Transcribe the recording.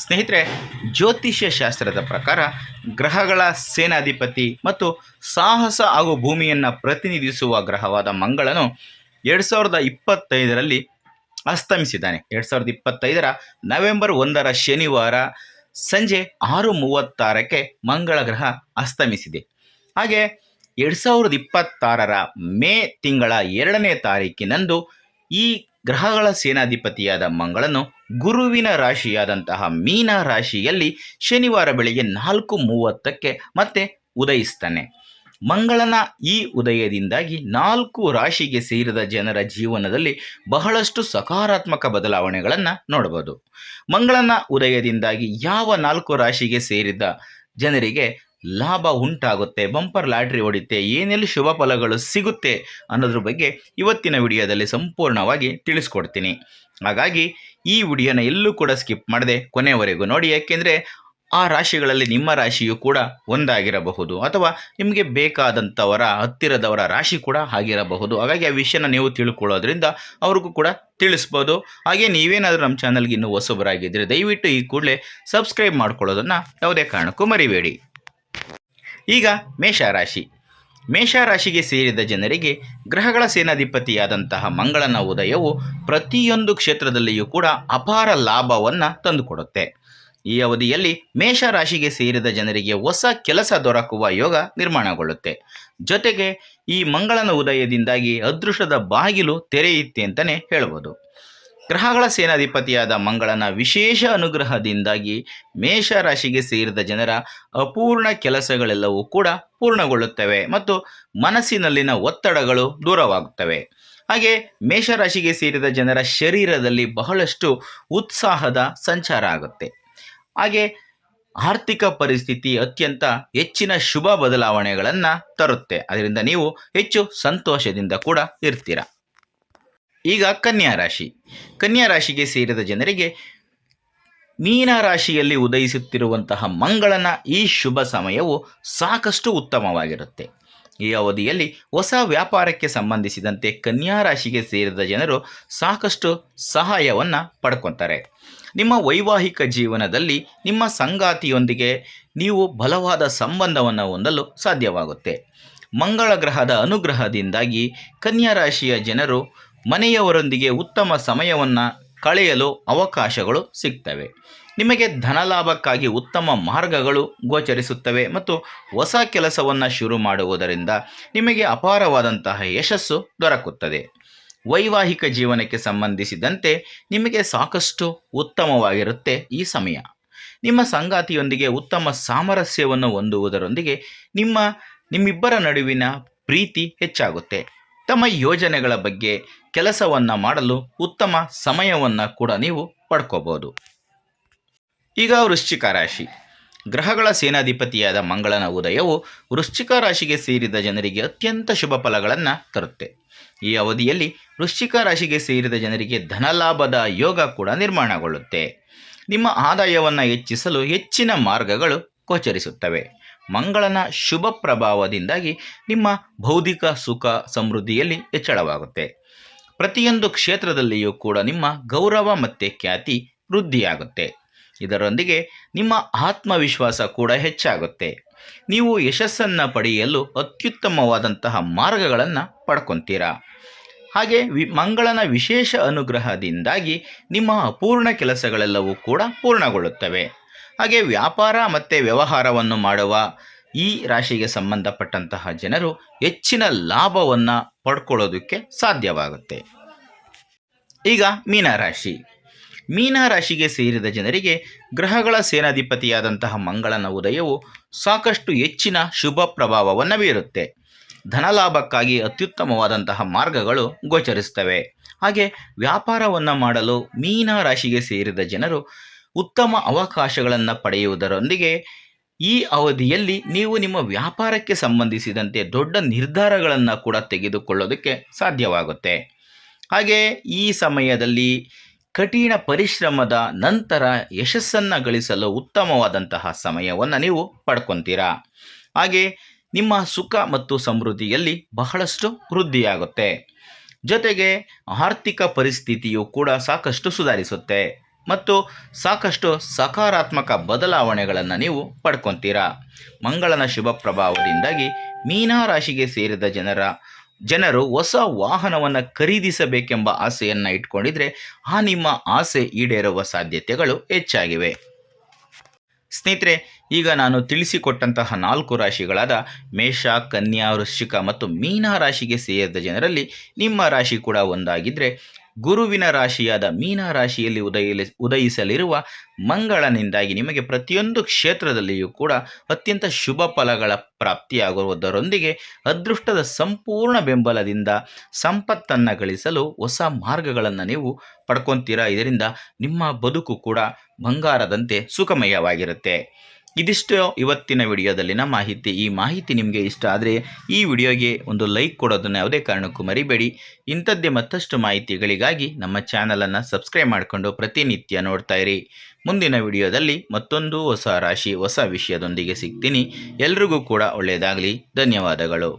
ಸ್ನೇಹಿತರೆ, ಜ್ಯೋತಿಷ್ಯ ಶಾಸ್ತ್ರದ ಪ್ರಕಾರ ಗ್ರಹಗಳ ಸೇನಾಧಿಪತಿ ಮತ್ತು ಸಾಹಸ ಹಾಗೂ ಭೂಮಿಯನ್ನು ಪ್ರತಿನಿಧಿಸುವ ಗ್ರಹವಾದ ಮಂಗಳನು 2025ರಲ್ಲಿ ಅಸ್ತಮಿಸಿದ್ದಾನೆ. 2025ರ ನವೆಂಬರ್ 1ರ ಶನಿವಾರ ಸಂಜೆ 6:36ಕ್ಕೆ ಮಂಗಳ ಗ್ರಹ ಅಸ್ತಮಿಸಿದೆ. ಹಾಗೆ 2026ರ ಮೇ ತಿಂಗಳ 2ನೇ ತಾರೀಕಿನಂದು ಈ ಗ್ರಹಗಳ ಸೇನಾಧಿಪತಿಯಾದ ಮಂಗಳನು ಗುರುವಿನ ರಾಶಿಯಾದಂತಹ ಮೀನ ರಾಶಿಯಲ್ಲಿ ಶನಿವಾರ ಬೆಳಿಗ್ಗೆ 4:30ಕ್ಕೆ ಮತ್ತೆ ಉದಯಿಸ್ತಾನೆ. ಮಂಗಳನ ಈ ಉದಯದಿಂದಾಗಿ 4 ರಾಶಿಗೆ ಸೇರಿದ ಜನರ ಜೀವನದಲ್ಲಿ ಬಹಳಷ್ಟು ಸಕಾರಾತ್ಮಕ ಬದಲಾವಣೆಗಳನ್ನು ನೋಡಬಹುದು. ಮಂಗಳನ ಉದಯದಿಂದಾಗಿ ಯಾವ 4 ರಾಶಿಗೆ ಸೇರಿದ ಜನರಿಗೆ ಲಾಭ ಉಂಟಾಗುತ್ತೆ, ಬಂಪರ್ ಲಾಟ್ರಿ ಹೊಡಿತೆ, ಏನೆಲ್ಲ ಶುಭ ಫಲಗಳು ಸಿಗುತ್ತೆ ಅನ್ನೋದ್ರ ಬಗ್ಗೆ ಇವತ್ತಿನ ವಿಡಿಯೋದಲ್ಲಿ ಸಂಪೂರ್ಣವಾಗಿ ತಿಳಿಸ್ಕೊಡ್ತೀನಿ. ಹಾಗಾಗಿ ಈ ವಿಡಿಯೋನ ಎಲ್ಲೂ ಕೂಡ ಸ್ಕಿಪ್ ಮಾಡದೆ ಕೊನೆಯವರೆಗೂ ನೋಡಿ. ಯಾಕೆಂದರೆ ಆ ರಾಶಿಗಳಲ್ಲಿ ನಿಮ್ಮ ರಾಶಿಯು ಕೂಡ ಒಂದಾಗಿರಬಹುದು ಅಥವಾ ನಿಮಗೆ ಬೇಕಾದಂಥವರ ಹತ್ತಿರದವರ ರಾಶಿ ಕೂಡ ಆಗಿರಬಹುದು. ಹಾಗಾಗಿ ಆ ವಿಷಯನ ನೀವು ತಿಳ್ಕೊಳ್ಳೋದ್ರಿಂದ ಅವ್ರಿಗೂ ಕೂಡ ತಿಳಿಸ್ಬೋದು. ಹಾಗೆ ನೀವೇನಾದರೂ ನಮ್ಮ ಚಾನಲ್ಗೆ ಇನ್ನೂ ಹೊಸಬರಾಗಿದ್ದರೆ ದಯವಿಟ್ಟು ಈ ಕೂಡಲೇ ಸಬ್ಸ್ಕ್ರೈಬ್ ಮಾಡ್ಕೊಳ್ಳೋದನ್ನು ಯಾವುದೇ ಕಾರಣಕ್ಕೂ ಮರಿಬೇಡಿ. ಈಗ ಮೇಷರಾಶಿ. ಮೇಷರಾಶಿಗೆ ಸೇರಿದ ಜನರಿಗೆ ಗ್ರಹಗಳ ಸೇನಾಧಿಪತಿಯಾದಂತಹ ಮಂಗಳನ ಉದಯವು ಪ್ರತಿಯೊಂದು ಕ್ಷೇತ್ರದಲ್ಲಿಯೂ ಕೂಡ ಅಪಾರ ಲಾಭವನ್ನು ತಂದುಕೊಡುತ್ತೆ. ಈ ಅವಧಿಯಲ್ಲಿ ಮೇಷರಾಶಿಗೆ ಸೇರಿದ ಜನರಿಗೆ ಹೊಸ ಕೆಲಸ ದೊರಕುವ ಯೋಗ ನಿರ್ಮಾಣಗೊಳ್ಳುತ್ತೆ. ಜೊತೆಗೆ ಈ ಮಂಗಳನ ಉದಯದಿಂದಾಗಿ ಅದೃಷ್ಟದ ಬಾಗಿಲು ತೆರೆಯುತ್ತೆ ಅಂತಲೇ ಹೇಳ್ಬೋದು. ಗ್ರಹಗಳ ಸೇನಾಧಿಪತಿಯಾದ ಮಂಗಳನ ವಿಶೇಷ ಅನುಗ್ರಹದಿಂದಾಗಿ ಮೇಷರಾಶಿಗೆ ಸೇರಿದ ಜನರ ಅಪೂರ್ಣ ಕೆಲಸಗಳೆಲ್ಲವೂ ಕೂಡ ಪೂರ್ಣಗೊಳ್ಳುತ್ತವೆ ಮತ್ತು ಮನಸ್ಸಿನಲ್ಲಿನ ಒತ್ತಡಗಳು ದೂರವಾಗುತ್ತವೆ. ಹಾಗೆ ಮೇಷರಾಶಿಗೆ ಸೇರಿದ ಜನರ ಶರೀರದಲ್ಲಿ ಬಹಳಷ್ಟು ಉತ್ಸಾಹದ ಸಂಚಾರ ಆಗುತ್ತೆ. ಹಾಗೆ ಆರ್ಥಿಕ ಪರಿಸ್ಥಿತಿ ಅತ್ಯಂತ ಹೆಚ್ಚಿನ ಶುಭ ಬದಲಾವಣೆಗಳನ್ನು ತರುತ್ತೆ. ಅದರಿಂದ ನೀವು ಹೆಚ್ಚು ಸಂತೋಷದಿಂದ ಕೂಡ ಇರ್ತೀರ. ಈಗ ಕನ್ಯಾ ರಾಶಿ. ಕನ್ಯಾ ರಾಶಿಗೆ ಸೇರಿದ ಜನರಿಗೆ ಮೀನ ರಾಶಿಯಲ್ಲಿ ಉದಯಿಸುತ್ತಿರುವಂತಹ ಮಂಗಳನ ಈ ಶುಭ ಸಮಯವು ಸಾಕಷ್ಟು ಉತ್ತಮವಾಗಿರುತ್ತೆ. ಈ ಅವಧಿಯಲ್ಲಿ ಹೊಸ ವ್ಯಾಪಾರಕ್ಕೆ ಸಂಬಂಧಿಸಿದಂತೆ ಕನ್ಯಾ ರಾಶಿಗೆ ಸೇರಿದ ಜನರು ಸಾಕಷ್ಟು ಸಹಾಯವನ್ನು ಪಡ್ಕೊತಾರೆ. ನಿಮ್ಮ ವೈವಾಹಿಕ ಜೀವನದಲ್ಲಿ ನಿಮ್ಮ ಸಂಗಾತಿಯೊಂದಿಗೆ ನೀವು ಬಲವಾದ ಸಂಬಂಧವನ್ನು ಹೊಂದಲು ಸಾಧ್ಯವಾಗುತ್ತೆ. ಮಂಗಳ ಗ್ರಹದ ಅನುಗ್ರಹದಿಂದಾಗಿ ಕನ್ಯಾ ರಾಶಿಯ ಜನರು ಮನೆಯವರೊಂದಿಗೆ ಉತ್ತಮ ಸಮಯವನ್ನು ಕಳೆಯಲು ಅವಕಾಶಗಳು ಸಿಗ್ತವೆ. ನಿಮಗೆ ಧನಲಾಭಕ್ಕಾಗಿ ಉತ್ತಮ ಮಾರ್ಗಗಳು ಗೋಚರಿಸುತ್ತವೆ ಮತ್ತು ಹೊಸ ಕೆಲಸವನ್ನು ಶುರು ಮಾಡುವುದರಿಂದ ನಿಮಗೆ ಅಪಾರವಾದಂತಹ ಯಶಸ್ಸು ದೊರಕುತ್ತದೆ. ವೈವಾಹಿಕ ಜೀವನಕ್ಕೆ ಸಂಬಂಧಿಸಿದಂತೆ ನಿಮಗೆ ಸಾಕಷ್ಟು ಉತ್ತಮವಾಗಿರುತ್ತೆ ಈ ಸಮಯ. ನಿಮ್ಮ ಸಂಗಾತಿಯೊಂದಿಗೆ ಉತ್ತಮ ಸಾಮರಸ್ಯವನ್ನು ಹೊಂದುವುದರೊಂದಿಗೆ ನಿಮ್ಮಿಬ್ಬರ ನಡುವಿನ ಪ್ರೀತಿ ಹೆಚ್ಚಾಗುತ್ತೆ. ತಮ್ಮ ಯೋಜನೆಗಳ ಬಗ್ಗೆ ಕೆಲಸವನ್ನು ಮಾಡಲು ಉತ್ತಮ ಸಮಯವನ್ನು ಕೂಡ ನೀವು ಪಡ್ಕೋಬೋದು. ಈಗ ವೃಶ್ಚಿಕ ರಾಶಿ. ಗ್ರಹಗಳ ಸೇನಾಧಿಪತಿಯಾದ ಮಂಗಳನ ಉದಯವು ವೃಶ್ಚಿಕ ರಾಶಿಗೆ ಸೇರಿದ ಜನರಿಗೆ ಅತ್ಯಂತ ಶುಭ ಫಲಗಳನ್ನು ತರುತ್ತೆ. ಈ ಅವಧಿಯಲ್ಲಿ ವೃಶ್ಚಿಕ ರಾಶಿಗೆ ಸೇರಿದ ಜನರಿಗೆ ಧನಲಾಭದ ಯೋಗ ಕೂಡ ನಿರ್ಮಾಣಗೊಳ್ಳುತ್ತೆ. ನಿಮ್ಮ ಆದಾಯವನ್ನು ಹೆಚ್ಚಿಸಲು ಹೆಚ್ಚಿನ ಮಾರ್ಗಗಳು ಗೋಚರಿಸುತ್ತವೆ. ಮಂಗಳನ ಶುಭ ಪ್ರಭಾವದಿಂದಾಗಿ ನಿಮ್ಮ ಬೌದ್ಧಿಕ ಸುಖ ಸಮೃದ್ಧಿಯಲ್ಲಿ ಹೆಚ್ಚಳವಾಗುತ್ತೆ. ಪ್ರತಿಯೊಂದು ಕ್ಷೇತ್ರದಲ್ಲಿಯೂ ಕೂಡ ನಿಮ್ಮ ಗೌರವ ಮತ್ತು ಖ್ಯಾತಿ ವೃದ್ಧಿಯಾಗುತ್ತೆ. ಇದರೊಂದಿಗೆ ನಿಮ್ಮ ಆತ್ಮವಿಶ್ವಾಸ ಕೂಡ ಹೆಚ್ಚಾಗುತ್ತೆ. ನೀವು ಯಶಸ್ಸನ್ನು ಪಡೆಯಲು ಅತ್ಯುತ್ತಮವಾದಂತಹ ಮಾರ್ಗಗಳನ್ನು ಪಡ್ಕೊತೀರಾ. ಹಾಗೆ ಮಂಗಳನ ವಿಶೇಷ ಅನುಗ್ರಹದಿಂದಾಗಿ ನಿಮ್ಮ ಅಪೂರ್ಣ ಕೆಲಸಗಳೆಲ್ಲವೂ ಕೂಡ ಪೂರ್ಣಗೊಳ್ಳುತ್ತವೆ. ಹಾಗೆ ವ್ಯಾಪಾರ ಮತ್ತು ವ್ಯವಹಾರವನ್ನು ಮಾಡುವ ಈ ರಾಶಿಗೆ ಸಂಬಂಧಪಟ್ಟಂತಹ ಜನರು ಹೆಚ್ಚಿನ ಲಾಭವನ್ನು ಪಡ್ಕೊಳ್ಳೋದಕ್ಕೆ ಸಾಧ್ಯವಾಗುತ್ತೆ. ಈಗ ಮೀನರಾಶಿ. ಮೀನರಾಶಿಗೆ ಸೇರಿದ ಜನರಿಗೆ ಗ್ರಹಗಳ ಸೇನಾಧಿಪತಿಯಾದಂತಹ ಮಂಗಳನ ಉದಯವು ಸಾಕಷ್ಟು ಹೆಚ್ಚಿನ ಶುಭ ಪ್ರಭಾವವನ್ನು ಬೀರುತ್ತೆ. ಧನಲಾಭಕ್ಕಾಗಿ ಅತ್ಯುತ್ತಮವಾದಂತಹ ಮಾರ್ಗಗಳು ಗೋಚರಿಸ್ತವೆ. ಹಾಗೆ ವ್ಯಾಪಾರವನ್ನು ಮಾಡಲು ಮೀನ ರಾಶಿಗೆ ಸೇರಿದ ಜನರು ಉತ್ತಮ ಅವಕಾಶಗಳನ್ನು ಪಡೆಯುವುದರೊಂದಿಗೆ ಈ ಅವಧಿಯಲ್ಲಿ ನೀವು ನಿಮ್ಮ ವ್ಯಾಪಾರಕ್ಕೆ ಸಂಬಂಧಿಸಿದಂತೆ ದೊಡ್ಡ ನಿರ್ಧಾರಗಳನ್ನು ಕೂಡ ತೆಗೆದುಕೊಳ್ಳೋದಕ್ಕೆ ಸಾಧ್ಯವಾಗುತ್ತೆ. ಹಾಗೆ ಈ ಸಮಯದಲ್ಲಿ ಕಠಿಣ ಪರಿಶ್ರಮದ ನಂತರ ಯಶಸ್ಸನ್ನು ಗಳಿಸಲು ಉತ್ತಮವಾದಂತಹ ಸಮಯವನ್ನು ನೀವು ಪಡ್ಕೊತೀರಾ. ಹಾಗೆ ನಿಮ್ಮ ಸುಖ ಮತ್ತು ಸಮೃದ್ಧಿಯಲ್ಲಿ ಬಹಳಷ್ಟು ವೃದ್ಧಿಯಾಗುತ್ತೆ. ಜೊತೆಗೆ ಆರ್ಥಿಕ ಪರಿಸ್ಥಿತಿಯು ಕೂಡ ಸಾಕಷ್ಟು ಸುಧಾರಿಸುತ್ತೆ. ಮತ್ತು ಸಾಕಷ್ಟು ಸಕಾರಾತ್ಮಕ ಬದಲಾವಣೆಗಳನ್ನು ನೀವು ಪಡ್ಕೊತೀರಾ. ಮಂಗಳನ ಶುಭ ಪ್ರಭಾವದಿಂದಾಗಿ ಮೀನ ರಾಶಿಗೆ ಸೇರಿದ ಜನರು ಹೊಸ ವಾಹನವನ್ನು ಖರೀದಿಸಬೇಕೆಂಬ ಆಸೆಯನ್ನು ಇಟ್ಕೊಂಡಿದ್ರೆ ಆ ನಿಮ್ಮ ಆಸೆ ಈಡೇರುವ ಸಾಧ್ಯತೆಗಳು ಹೆಚ್ಚಾಗಿವೆ. ಸ್ನೇಹಿತರೆ, ಈಗ ನಾನು ತಿಳಿಸಿಕೊಟ್ಟಂತಹ 4 ರಾಶಿಗಳಾದ ಮೇಷ, ಕನ್ಯಾ, ವೃಶ್ಚಿಕ ಮತ್ತು ಮೀನ ರಾಶಿಗೆ ಸೇರಿದ ಜನರಲ್ಲಿ ನಿಮ್ಮ ರಾಶಿ ಕೂಡ ಒಂದಾಗಿದ್ದರೆ, ಗುರುವಿನ ರಾಶಿಯಾದ ಮೀನ ರಾಶಿಯಲ್ಲಿ ಉದಯಿಸಲಿರುವ ಮಂಗಳನಿಂದಾಗಿ ನಿಮಗೆ ಪ್ರತಿಯೊಂದು ಕ್ಷೇತ್ರದಲ್ಲಿಯೂ ಕೂಡ ಅತ್ಯಂತ ಶುಭ ಫಲಗಳ ಪ್ರಾಪ್ತಿಯಾಗುವುದರೊಂದಿಗೆ ಅದೃಷ್ಟದ ಸಂಪೂರ್ಣ ಬೆಂಬಲದಿಂದ ಸಂಪತ್ತನ್ನು ಗಳಿಸಲು ಹೊಸ ಮಾರ್ಗಗಳನ್ನು ನೀವು ಪಡ್ಕೊತೀರಾ. ಇದರಿಂದ ನಿಮ್ಮ ಬದುಕು ಕೂಡ ಬಂಗಾರದಂತೆ ಸುಖಮಯವಾಗಿರುತ್ತೆ. ಇದಿಷ್ಟು ಇವತ್ತಿನ ವಿಡಿಯೋದಲ್ಲಿನ ಮಾಹಿತಿ. ಈ ಮಾಹಿತಿ ನಿಮಗೆ ಇಷ್ಟ ಆದರೆ ಈ ವಿಡಿಯೋಗೆ ಒಂದು ಲೈಕ್ ಕೊಡೋದನ್ನು ಯಾವುದೇ ಕಾರಣಕ್ಕೂ ಮರಿಬೇಡಿ. ಇಂಥದ್ದೇ ಮತ್ತಷ್ಟು ಮಾಹಿತಿಗಳಿಗಾಗಿ ನಮ್ಮ ಚಾನಲನ್ನು ಸಬ್ಸ್ಕ್ರೈಬ್ ಮಾಡಿಕೊಂಡು ಪ್ರತಿನಿತ್ಯ ನೋಡ್ತಾ ಇರಿ. ಮುಂದಿನ ವಿಡಿಯೋದಲ್ಲಿ ಮತ್ತೊಂದು ಹೊಸ ರಾಶಿ ಹೊಸ ವಿಷಯದೊಂದಿಗೆ ಸಿಗ್ತೀನಿ. ಎಲ್ರಿಗೂ ಕೂಡ ಒಳ್ಳೆಯದಾಗಲಿ. ಧನ್ಯವಾದಗಳು.